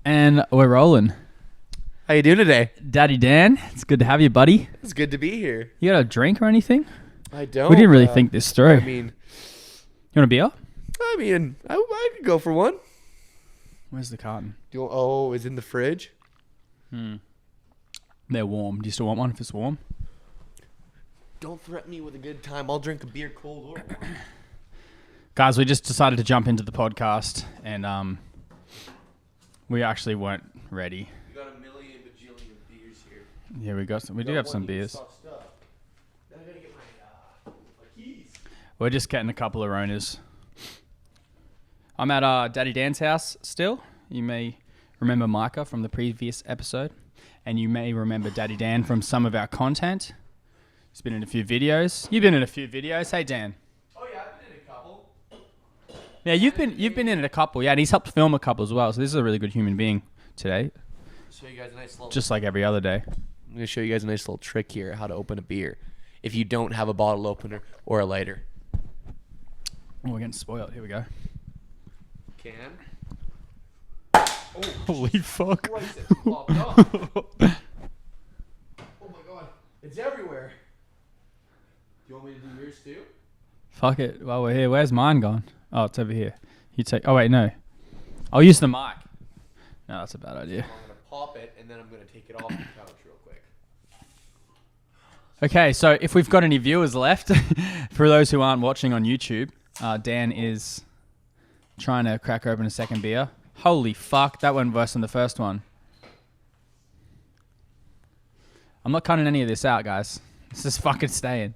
And we're rolling. How you doing today? Daddy Dan, it's good to have you, buddy. It's good to be here. You got a drink or anything? I don't. We didn't really think this through. I mean, You want a beer? I could go for one. Where's the carton? It's in the fridge. They're warm. Do you still want one if it's warm? Don't threaten me with a good time. I'll drink a beer cold or warm. Guys, we just decided to jump into the podcast and we actually weren't ready. You got a million bajillion beers here. Yeah, we do have some beers. Then I gotta get my keys. We're just getting a couple of Ronas. I'm at Daddy Dan's house still. You may remember Micah from the previous episode. And you may remember Daddy Dan from some of our content. He's been in a few videos. You've been in a few videos. Hey, Dan. Oh yeah, I've been in a couple. Yeah, you've been in a couple. Yeah, and he's helped film a couple as well. So this is a really good human being today. Show you guys a nice little. Just like every other day. I'm gonna show you guys a nice little trick here how to open a beer if you don't have a bottle opener or a lighter. Oh, we're getting spoiled. Here we go. Can. Holy fuck. Christ, it popped off. Oh my god, it's everywhere. Do you want me to do yours too? Fuck it. While we're here, where's mine gone? Oh, it's over here. You take. Oh wait, no. I'll use the mic. No, that's a bad idea. I'm gonna pop it and then I'm gonna take it off the couch real quick. Okay, so if we've got any viewers left, for those who aren't watching on YouTube, Dan is trying to crack open a second beer. Holy fuck, that went worse than the first one. I'm not cutting any of this out, guys. This is fucking staying.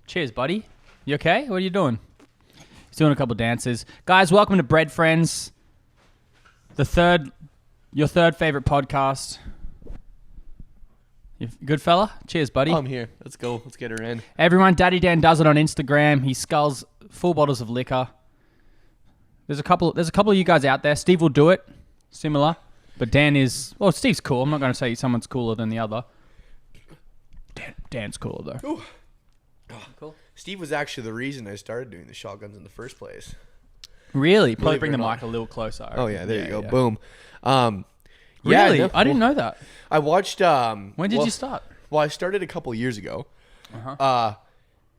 Cheers, buddy. You okay? What are you doing? He's doing a couple dances. Guys, welcome to Bread Friends. Your third favorite podcast. You good fella? Cheers, buddy. I'm here. Let's go. Let's get her in. Everyone, Daddy Dan does it on Instagram. He sculls full bottles of liquor. There's a couple of you guys out there. Steve will do it, similar, but Dan is. Well, Steve's cool. I'm not going to say someone's cooler than the other. Dan's cooler though. Ooh. Cool. Steve was actually the reason I started doing the shotguns in the first place. Really? Probably Believe bring it the or mic a little closer. Oh yeah, there you go. Yeah. Boom. Really? Yeah, I didn't know that. I watched. When did you start? Well, I started a couple years ago. Uh-huh.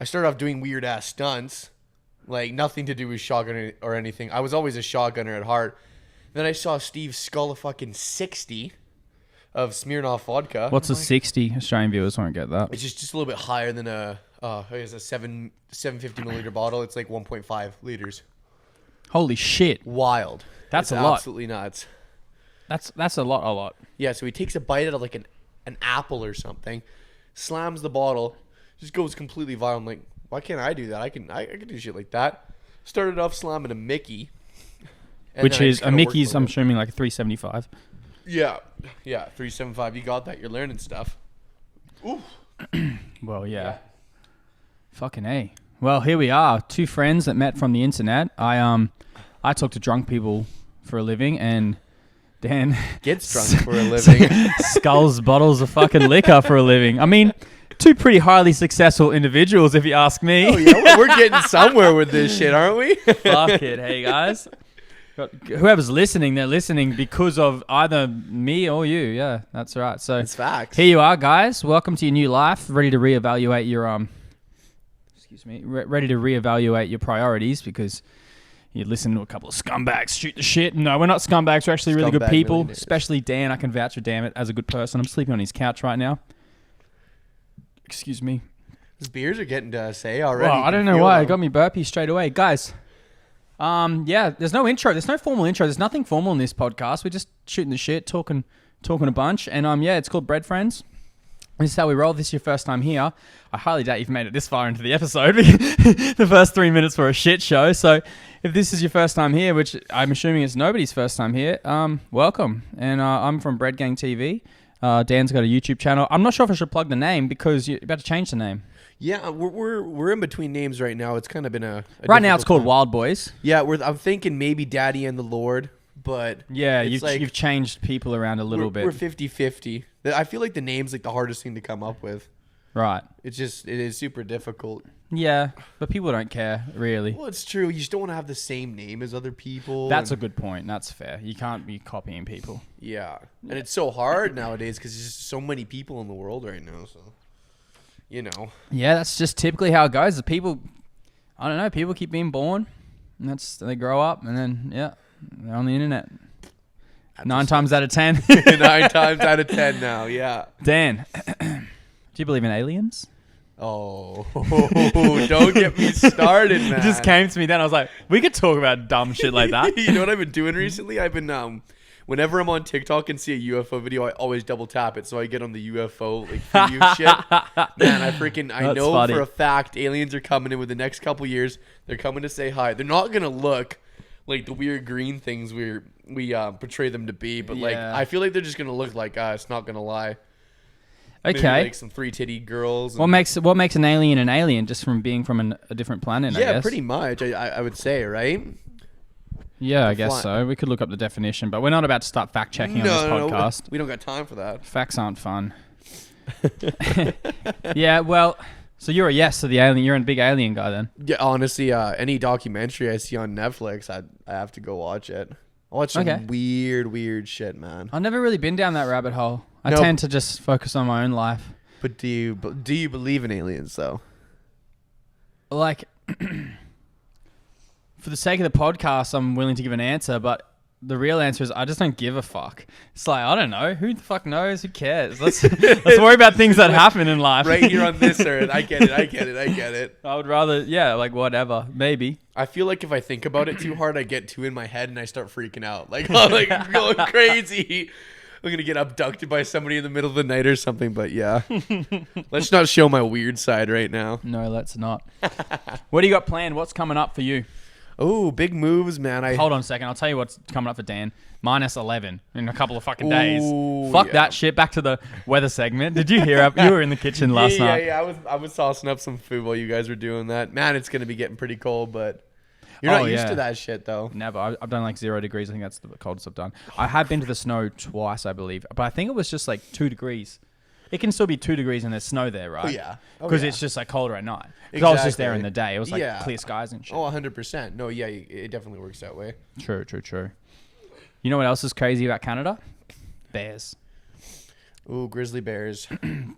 I started off doing weird ass stunts, like nothing to do with shotgun or anything. I was always a shotgunner at heart. Then I saw Steve scull a fucking 60 of Smirnoff vodka. What's a 60? Australian viewers won't get that. It's just a little bit higher than a 750 milliliter bottle. It's like 1.5 liters. Holy shit. Wild. That's It's a lot. Absolutely nuts. That's a lot. Yeah, so he takes a bite out of like an apple or something, slams the bottle, just goes completely viral. I'm like, why can't I do that? I can do shit like that. Started off slamming a Mickey. Which is, a Mickey's, I'm assuming, like a 375. Yeah, 375. You got that. You're learning stuff. Ooh. Well, yeah. Fucking A. Well, here we are. Two friends that met from the internet. I talk to drunk people for a living, and Dan Gets drunk for a living. sculls bottles of fucking liquor for a living. I mean, two pretty highly successful individuals, if you ask me. Oh, yeah, we're getting somewhere with this shit, aren't we? Fuck it. Hey, guys. Whoever's listening, they're listening because of either me or you. Yeah, that's right. So It's facts. here you are, guys. Welcome to your new life. Ready to reevaluate your ready to reevaluate your priorities because you listen to a couple of scumbags shoot the shit. No, we're not scumbags. We're actually really good Scumbag people. millionaires. Especially Dan. I can vouch for damn it as a good person. I'm sleeping on his couch right now. Excuse me. These beers are getting to us, already. Well, I You don't can know feel why. them. It got me burpy straight away. Guys, yeah, there's no intro. There's no formal intro. There's nothing formal in this podcast. We're just shooting the shit, talking a bunch. And yeah, it's called Bread Friends. This is how we roll. This is your first time here. I highly doubt you've made it this far into the episode. The first 3 minutes were a shit show. So if this is your first time here, which I'm assuming it's nobody's first time here, welcome. And I'm from Bread Gang TV. Dan's got a YouTube channel. I'm not sure if I should plug the name because you're about to change the name. Yeah, we're in between names right now. It's kind of been a Right now it's difficult called time. Wild Boys. Yeah, I'm thinking maybe Daddy and the Lord, but Yeah, it's you've changed people around a little bit. We're 50-50. I feel like the name's like the hardest thing to come up with. Right. It is super difficult. Yeah, but people don't care, really. Well, it's true. You just don't want to have the same name as other people. That's a good point. That's fair. You can't be copying people. Yeah. And it's so hard nowadays because there's just so many people in the world right now. So, you know. Yeah, that's just typically how it goes. The people, I don't know, people keep being born, and they grow up, and then, yeah, they're on the internet. 9 times out of 10. 9 times out of 10 now, yeah. Dan, do you believe in aliens? Oh, don't get me started, man. It just came to me then. I was like, we could talk about dumb shit like that. You know what I've been doing recently? I've been whenever I'm on TikTok and see a UFO video, I always double tap it so I get on the UFO like for you shit. Man, I know funny. for a fact aliens are coming in with the next couple years. They're coming to say hi. They're not gonna look like the weird green things we portray them to be, but like Yeah. I feel like they're just gonna look like us. Not gonna lie. Okay. Maybe like some 3-titty girls. What makes an alien just from being from a different planet, I Yeah, guess? pretty much. I would say, right? Yeah, I guess so. We could look up the definition, but we're not about to start fact checking on this podcast. We don't got time for that. Facts aren't fun. Yeah, well, so you're a yes to the alien. You're a big alien guy then. Yeah, honestly, any documentary I see on Netflix, I have to go watch it. I watch some Okay. weird shit, man. I've never really been down that rabbit hole. I Nope. tend to just focus on my own life. But do you believe in aliens though? Like, for the sake of the podcast, I'm willing to give an answer, but the real answer is I just don't give a fuck. It's like, I don't know. Who the fuck knows? Who cares? Let's worry about things that happen in life. Right here on this earth, I get it. I would rather, yeah, like whatever, maybe. I feel like if I think about it too hard, I get too in my head and I start freaking out. Like, I'm like going crazy. I'm gonna get abducted by somebody in the middle of the night or something. But yeah, let's not show my weird side right now. No, let's not. What do you got planned? What's coming up for you? Oh, big moves, man. Hold on a second. I'll tell you what's coming up for Dan. -11 in a couple of fucking days. Ooh, Fuck yeah. that shit. Back to the weather segment. Did you hear? You were in the kitchen last night. Yeah. I was saucing up some food while you guys were doing that. Man, it's gonna be getting pretty cold, but you're not used to that shit though. Never. I've done like 0 degrees. I think that's the coldest I've done. I have been to the snow twice, I believe, but I think it was just like 2 degrees. It can still be 2 degrees and there's snow there, right? Oh, yeah. Because it's just like colder at night. Because I was just there in the day. It was like Yeah. clear skies and shit. Oh, 100%. No, yeah, it definitely works that way. True. You know what else is crazy about Canada? Bears. Ooh, grizzly bears.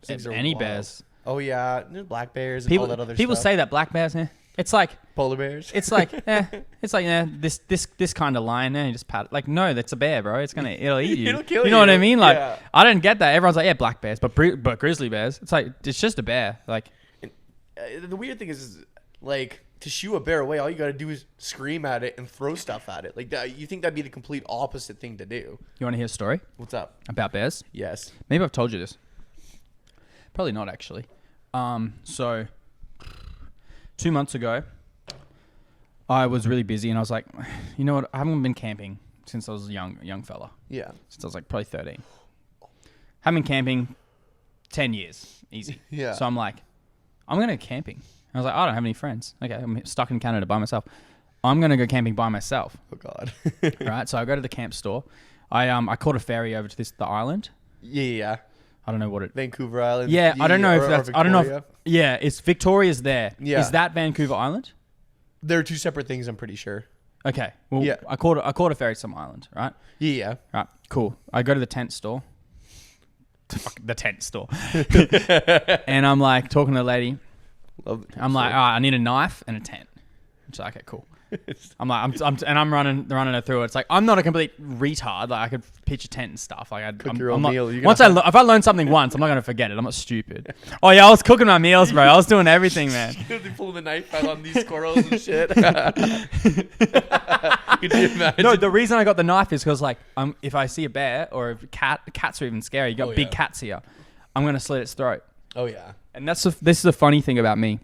Things are Any wild. bears. Oh yeah, there's black bears and all that other People stuff. say that black bears. It's like Polar bears. It's like this kind of lion. You just pat. Like no, that's a bear, bro. It'll eat you. It'll kill you know what I you. mean? Like Yeah. I don't get that. Everyone's like, yeah, black bears, but grizzly bears. It's like it's just a bear. Like The weird thing is like to shoo a bear away, all you gotta do is scream at it and throw stuff at it. Like that, you think that'd be the complete opposite thing to do? you want to hear a story What's up? about bears? Yes. Maybe I've told you this. Probably not actually. So 2 months ago, I was really busy and I was like, you know what? I haven't been camping since I was a young fella. Yeah. Since I was like probably 13. Haven't been camping 10 years. Easy. Yeah. So I'm like, I'm going to go camping. I was like, I don't have any friends. Okay, I'm stuck in Canada by myself. I'm going to go camping by myself. Oh God. Right? So I go to the camp store. I caught a ferry over to the island. Yeah. I don't know what it. Vancouver Island. Yeah, I don't know if or that's. I don't know. If, Victoria. yeah, it's Victoria's there. Yeah. Is that Vancouver Island? They're two separate things, I'm pretty sure. Okay. Well, Yeah. I caught a ferry to some island. Right. Yeah. Right. Cool. I go to the tent store. Fuck, the tent store. And I'm like talking to the lady. I'm like, all right, I need a knife and a tent. She's like, okay, cool. I'm like, I'm running her through it. It's like I'm not a complete retard. Like I could pitch a tent and stuff. Like Cook I'm your own not, meal. You're Once if I learn something once, I'm not gonna forget it. I'm not stupid. Oh yeah, I was cooking my meals, bro. I was doing everything, man. They pull the knife out on these squirrels and shit. Could you imagine? No, the reason I got the knife is because like if I see a bear or if cats are even scary. You got big yeah. cats here. I'm gonna slit its throat. Oh yeah. And this is the funny thing about me.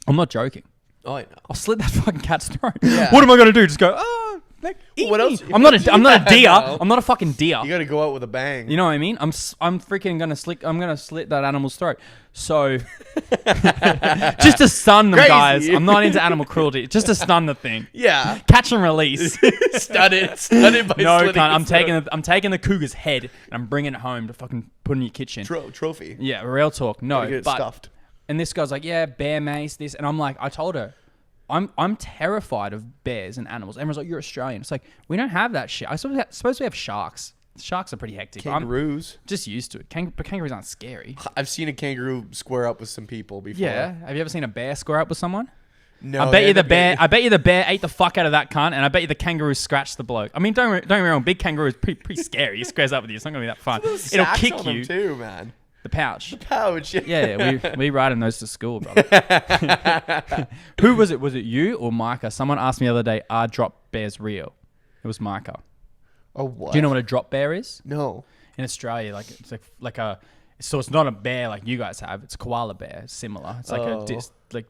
I'm not joking. Oh, I know. I'll slit that fucking cat's throat. Yeah. What am I gonna do? Just go? Oh, like, eat what me." else? I'm not a deer. No. I'm not a fucking deer. You got to go out with a bang. You know what I mean? I'm freaking gonna slit that animal's throat. So just to stun them, Crazy. guys. I'm not into animal cruelty. Just to stun the thing. Yeah. Catch and release. Stunned by No, slitting cunt. its I'm taking the cougar's head and I'm bringing it home to fucking put in your kitchen. throat. Trophy. Yeah, real talk. No, Gotta get it but stuffed. And this guy's like, yeah, bear mace, this. And I'm like, I told her, I'm terrified of bears and animals. Everyone's like, you're Australian. It's like, we don't have that shit. I suppose we have sharks. Sharks are pretty hectic. Kangaroos. I'm just used to it. But kangaroos aren't scary. I've seen a kangaroo square up with some people before. Yeah. Have you ever seen a bear square up with someone? No. I bet you the bear ate the fuck out of that cunt, and I bet you the kangaroo scratched the bloke. I mean, don't get me wrong, big kangaroo is pretty scary. He squares up with you. It's not gonna be that fun. It'll kick you. Too, man. The pouch. Pouch. Yeah, we riding those to school, brother. Who was it? Was it you or Micah? Someone asked me the other day, are drop bears real? It was Micah. Oh, what? Do you know what a drop bear is? No. In Australia, like it's like a, so it's not a bear like you guys have. It's a koala bear. It's similar. It's like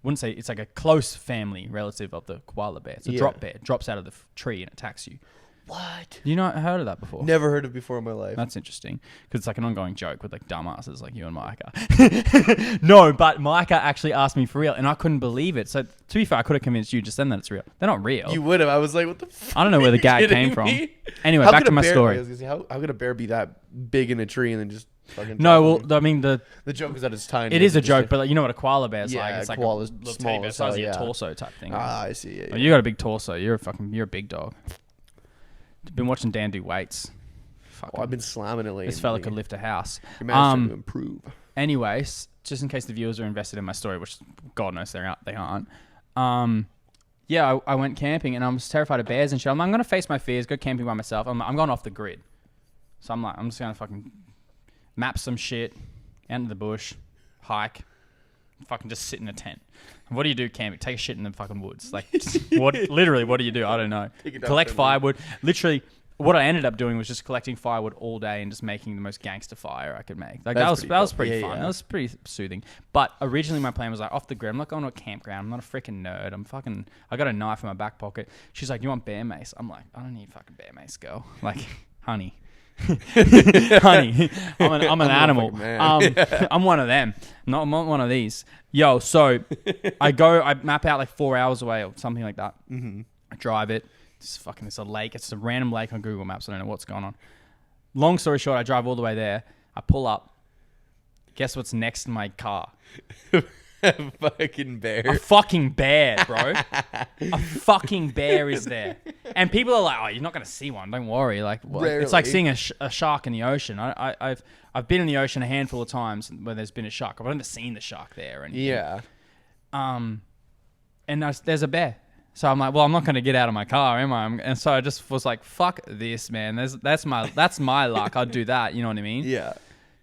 wouldn't say it's like a close family relative of the koala bear. It's a drop bear. It drops out of the tree and attacks you. What? You not heard of that before? Never heard of it before in my life. That's interesting because it's like an ongoing joke with like dumbasses like you and Micah. No, but Micah actually asked me for real, and I couldn't believe it. So to be fair, I could have convinced you just then that it's real. They're not real. You would have. I was like, what the fuck? I don't know where the gag came from. Anyway, back to my story. I was gonna say, how could a bear be that big in a tree and then just fucking? No, well, I mean the joke is that it's tiny. It is a joke, but like, you know what a koala bear is like? Yeah, It's like koala's a little small teddy bear as size hell, of your yeah. torso type thing. Ah, I see. Yeah, Oh, you got a big torso. You're a big dog. Been watching Dan do weights. Oh, I've been slamming it lately. This fella could lift a house. Your man's to improve. Anyways, just in case the viewers are invested in my story, which God knows they aren't. Yeah, I went camping and I was terrified of bears and shit. I'm like, I'm gonna face my fears, go camping by myself. I'm going off the grid. So I'm like, I'm just gonna fucking map some shit, out into the bush, hike, fucking just sit in a tent. And what do you do camping? Take a shit in the fucking woods. Like, literally, what do you do? I don't know. Collect firewood. Literally, what I ended up doing was just collecting firewood all day and just making the most gangster fire I could make. Like, that was pretty fun. Yeah. That was pretty soothing. But originally my plan was like, off the grid. I'm not going to a campground. I'm not a freaking nerd. I got a knife in my back pocket. She's like, you want bear mace? I'm like, I don't need fucking bear mace, girl. Like, honey. Honey, I'm an animal. I'm one of them. I'm not one of these. Yo, so I map out like 4 hours away or something like that. Mm-hmm. I drive it. It's a lake. It's a random lake on Google Maps. I don't know what's going on. Long story short, I drive all the way there. I pull up. Guess what's next in my car? A fucking bear. A fucking bear, bro. A fucking bear is there. And people are like, oh, you're not going to see one. Don't worry. Like, it's like seeing a shark in the ocean. I've been in the ocean a handful of times where there's been a shark. I've never seen the shark there. Yeah. And there's a bear. So I'm like, well, I'm not going to get out of my car, am I? And so I just was like, fuck this, man. That's my luck. I'd do that. You know what I mean? Yeah.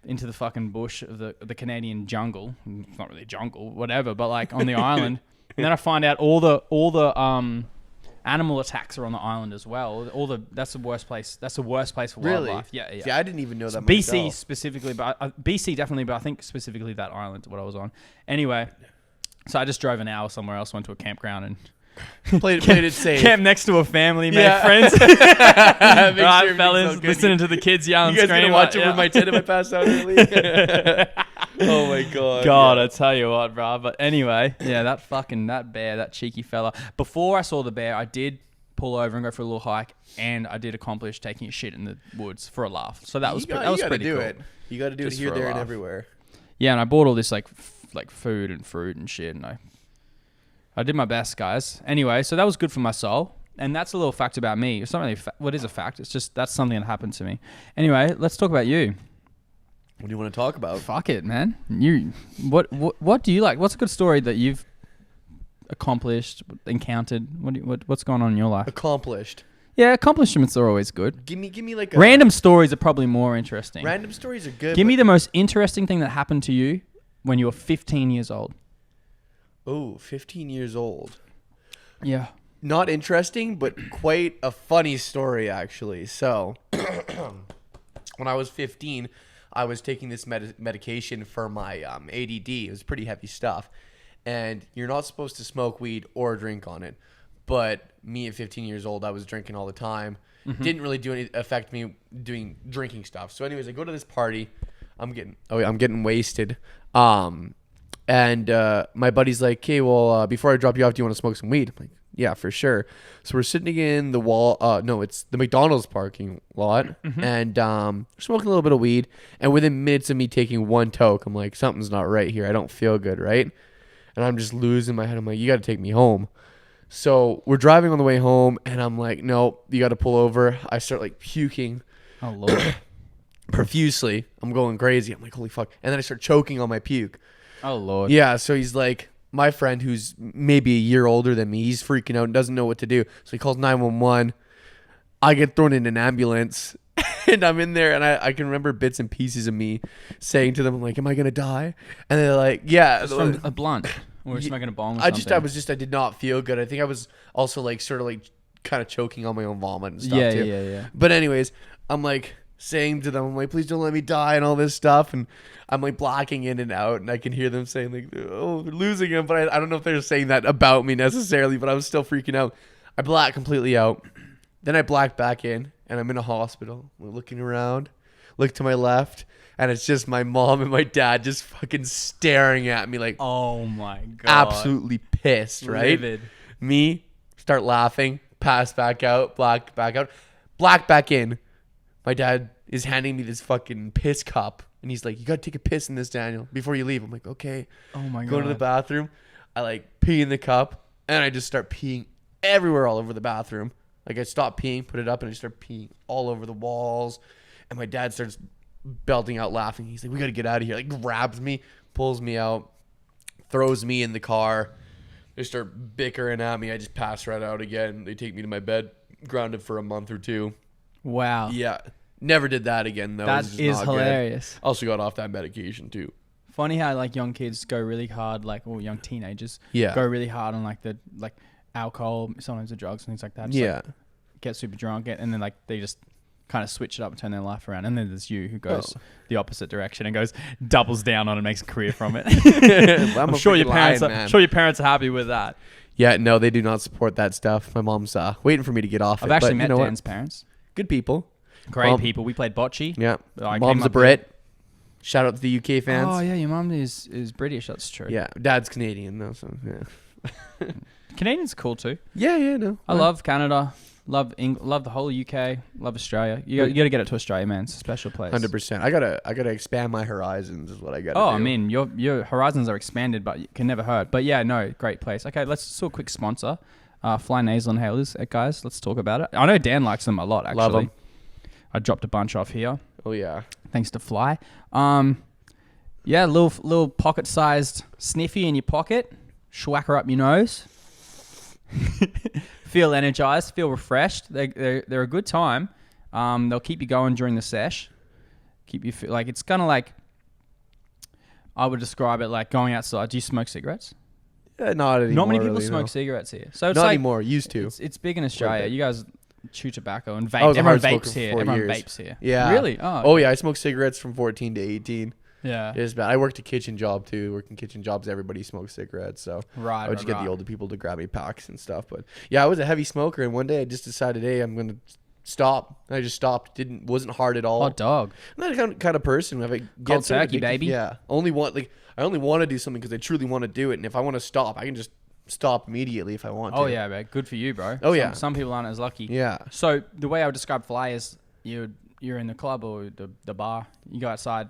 Into the fucking bush of the Canadian jungle. It's not really a jungle, whatever, but like on the island. And then I find out all the animal attacks are on the island as well. That's the worst place. That's the worst place for wildlife. Yeah. Yeah, I didn't even know that. BC specifically, but BC definitely, but I think specifically that island, what I was on. Anyway, so I just drove an hour somewhere else, went to a campground and played it safe. Camp next to a family, made friends. Right, fellas, listening to the kids yell and scream. You guys gonna watch it with my tent if I pass out early? Oh my god. God, I tell you what, bro. But anyway, yeah, that bear, that cheeky fella. Before I saw the bear, I did pull over and go for a little hike, and I did accomplish taking a shit in the woods for a laugh. So that was pretty cool. You got to do it here, there, and everywhere. Yeah, and I bought all this like food and fruit and shit, and I did my best, guys. Anyway, so that was good for my soul. And that's a little fact about me. It's not really what is a fact. It's just that's something that happened to me. Anyway, let's talk about you. What do you want to talk about? Fuck it, man. What do you like? What's a good story that you've accomplished, encountered? What's going on in your life? Accomplished. Yeah, accomplishments are always good. Give me like random stories are probably more interesting. Random stories are good. Give me the most interesting thing that happened to you when you were 15 years old. Oh, 15 years old. Yeah. Not interesting, but quite a funny story, actually. So, when I was 15, I was taking this medication for my ADD. It was pretty heavy stuff. And you're not supposed to smoke weed or drink on it. But me at 15 years old, I was drinking all the time. Mm-hmm. Didn't really affect me doing drinking stuff. So anyways, I go to this party. I'm getting wasted. And my buddy's like, okay, well, before I drop you off, do you want to smoke some weed? I'm like, Yeah, for sure. So we're sitting in the no, it's the McDonald's parking lot, and we're smoking a little bit of weed. And within minutes of me taking one toke, I'm like, something's not right here. I don't feel good, right? And I'm just losing my head. I'm like, you got to take me home. So we're driving on the way home, and I'm like, no, you got to pull over. I start like puking Oh Lord. profusely. I'm going crazy. I'm like, holy fuck. And then I start choking on my puke. Oh Lord. Yeah, so he's like, my friend who's maybe a year older than me, he's freaking out and doesn't know what to do. So he calls 911. I get thrown in an ambulance and I'm in there, and I can remember bits and pieces of me saying to them, I'm like, am I going to die? And they're like, yeah. Just from a blunt or smoking a bong or something. I did not feel good. I think I was also like sort of like kind of choking on my own vomit and stuff too. Yeah. But anyways, I'm like saying to them, I'm like, please don't let me die and all this stuff. And I'm like blacking in and out, and I can hear them saying like, oh, they're losing him. But I don't know if they're saying that about me necessarily, but I was still freaking out. I blacked completely out. Then I blacked back in, and I'm in a hospital. I'm looking around, look to my left, and it's just my mom and my dad just fucking staring at me like, Oh my God. absolutely pissed, right? Livid. Me, start laughing, pass back out, black back out, black back in. My dad is handing me this fucking piss cup, and he's like, you gotta take a piss in this, Daniel, before you leave. I'm like, okay. Oh my God. Go to the bathroom. I like pee in the cup, and I just start peeing everywhere all over the bathroom. Like I stop peeing, put it up, and I start peeing all over the walls. And my dad starts belting out laughing. He's like, we gotta get out of here. Like grabs me, pulls me out, throws me in the car. They start bickering at me. I just pass right out again. They take me to my bed, grounded for a month or two. Wow. Yeah. Never did that again, though. That It was just is not good. hilarious. Also got off that medication, too. Funny how like young kids go really hard, like or young teenagers Yeah. go really hard on like the alcohol, sometimes the drugs and things like that. Just, Yeah. like, get super drunk, and then like they just kind of switch it up and turn their life around. And then there's you who goes the opposite direction and goes doubles down on it, and makes a career from it. I'm I'm a sure your freaking parents lion, are man. sure your parents are happy with that. Yeah, no, they do not support that stuff. My mom's waiting for me to get off I've it. actually but met you know what? Dan's parents. Good people. Great Mom- people. We played bocce. Yeah. I Mom's came a up Brit. Shout out to the UK fans. Oh yeah, your mum is British. That's true. Yeah. Dad's Canadian, though, so yeah. Canadians cool too. Yeah, no. I love Canada. Love love the whole UK. Love Australia. You got to get it to Australia, man. It's a special place. 100%. I gotta expand my horizons is what I gotta do. Oh, I mean, your horizons are expanded, but you can never hurt. But yeah, no, great place. Okay, let's do a quick sponsor. Fly nasal inhalers, guys. Let's talk about it. I know Dan likes them a lot, actually. Love 'em. I dropped a bunch off here, Oh, yeah. thanks to Fly. Yeah, little pocket-sized sniffy in your pocket. Schwacker up your nose. Feel energized, feel refreshed. They're a good time. They'll keep you going during the sesh. Keep you like it's kind of like I would describe it like going outside. Do you smoke cigarettes? Yeah, not anymore. Not many people really, smoke no. cigarettes here, so it's Not like anymore. Used to. it's big in Australia. bit. You guys chew tobacco and vape. I was a Everyone hard smoker vapes for here. 4 Everyone years. vapes here. Yeah. Really? Oh, yeah. I smoked cigarettes from 14 to 18. Yeah. It is bad. I worked a kitchen job, too. Working kitchen jobs, everybody smokes cigarettes. So Right. I would just right, get the right. older people to grab me packs and stuff. But yeah, I was a heavy smoker. And one day I just decided, hey, I'm going to stop. And I just stopped. Wasn't hard at all. Hot dog. I'm not the kind of person. If I get Cold so turkey, addicted- baby. Yeah. I only want to do something because I truly want to do it. And if I want to stop, I can just stop immediately if I want to. Oh yeah, man. Good for you, bro. Oh, yeah. Some people aren't as lucky. Yeah. So the way I would describe Fly is you're in the club or the bar. You go outside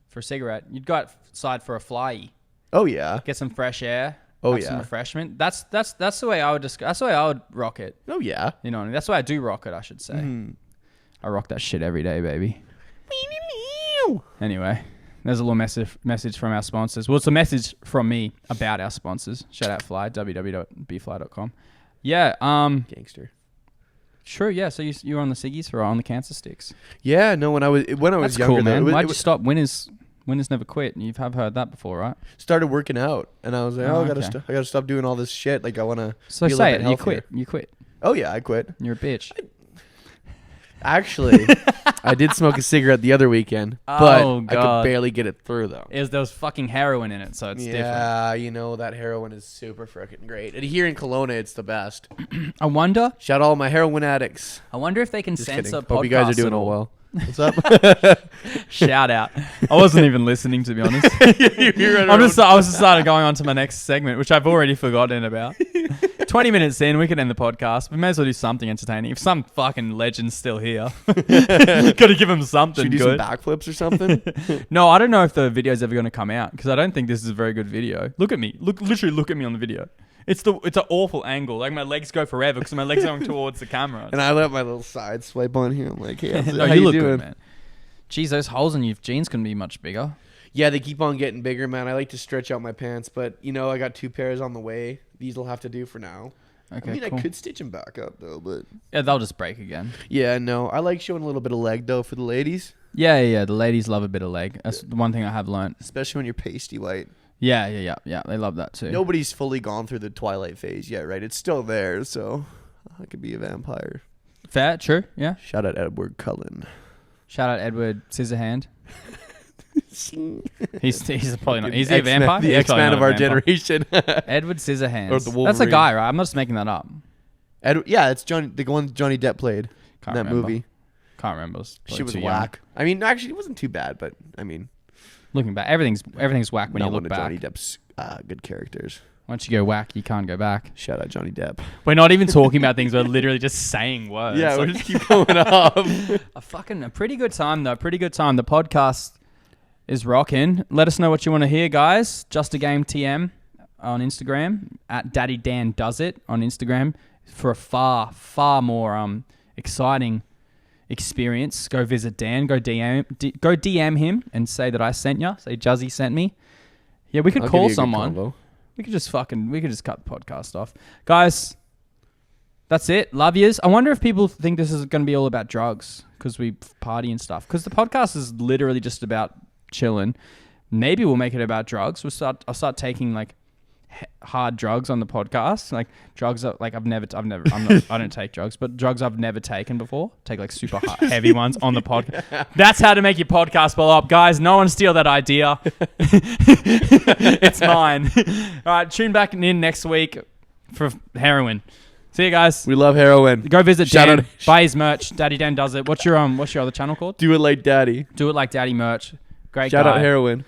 for a cigarette. You'd go outside for a fly. Oh, yeah. Get some fresh air. Oh, have some yeah. refreshment. That's the way I would that's the way I would rock it. Oh, yeah. You know what I mean? That's the way I do rock it, I should say. Mm-hmm. I rock that shit every day, baby. Anyway, there's a little message from our sponsors. Well, it's a message from me about our sponsors. Shout out Fly, www.bfly.com. Yeah, Gangster. true, yeah. So you were on the ciggies or on the cancer sticks. Yeah, no, when I was That's younger, cool, though, man. it Why'd you was stop? Winners never quit. You've heard that before, right? started working out, and I was like, Oh, I gotta okay. I gotta stop doing all this shit. Like I wanna. So be a say little it. bit You healthier. quit. You quit. Oh yeah, I quit. You're a bitch. Actually, I did smoke a cigarette the other weekend, but Oh, I God. could barely get it through though. There was fucking heroin in it, so it's different. Yeah, you know that heroin is super freaking great. And here in Kelowna, it's the best. I wonder Shout out all my heroin addicts. if they can Just censor kidding. Hope you guys are podcasts doing at all well. What's up? Shout out. I wasn't even listening, to be honest. I was just started going on to my next segment, which I've already forgotten about. 20 minutes in, we can end the podcast. We may as well do something entertaining. If some fucking legend's still here, gotta give him something Should we do good. some backflips or something? No, I don't know if the video's ever going to come out because I don't think this is a very good video. Look at me. Literally look at me on the video. It's an awful angle. Like my legs go forever because my legs are going towards the camera. And I let my little side swipe on here. I'm like, hey, No, how you you look doing? good, man. Jeez, those holes in your jeans can be much bigger. Yeah, they keep on getting bigger, man. I like to stretch out my pants, but I got 2 pairs on the way. These will have to do for now. Okay, I mean, cool. I could stitch them back up though, but Yeah, they'll just break again. yeah, no. I like showing a little bit of leg though for the ladies, Yeah. The ladies love a bit of leg. That's the one thing I have learned. especially when you're pasty white. Yeah. They love that too. Nobody's fully gone through the twilight phase yet, right? It's still there, so I could be a vampire. Fair, true. Yeah. Shout out Edward Cullen. Shout out Edward Scissorhand. He's probably not. He's The a vampire. The He's probably X-Man not of a our vampire. generation. Edward Scissorhands. Or the That's a Wolverine. guy, right? I'm not just making that up. Yeah, it's the one Johnny Depp played Can't in that remember. movie. Can't remember. She was too whack. I mean, actually, it wasn't too bad, but I mean, Looking back, everything's whack when not you look one of back. Johnny Depp's good characters. Once you go whack, you can't go back. Shout out Johnny Depp. We're not even talking about things. We're literally just saying words. Yeah, Like, we just keep going up. a pretty good time though. Pretty good time. The podcast is rocking. Let us know what you want to hear, guys. Just a Game TM on Instagram at Daddy Dan Does It on Instagram for a far more exciting experience. Go visit Dan. Go DM him and say that I sent you. Say Juzzy sent me. Yeah, we could I'll call give you a good someone. combo. We could just cut the podcast off. Guys, that's it. Love yous. I wonder if people think this is going to be all about drugs because we party and stuff. Because the podcast is literally just about chilling. Maybe we'll make it about drugs. I'll start taking like hard drugs on the podcast. Like drugs are, like I don't take drugs, but drugs I've never taken before. Take like super heavy ones on the podcast. That's how to make your podcast blow up. Guys, no one steal that idea. It's mine. All right, tune back in next week for heroin. See you guys. We love heroin. Go visit Shout Dan. out- Buy his merch. Daddy Dan Does It. What's your other channel called? Do it like daddy. Do It Like Daddy merch. Great Shout guy. out heroin.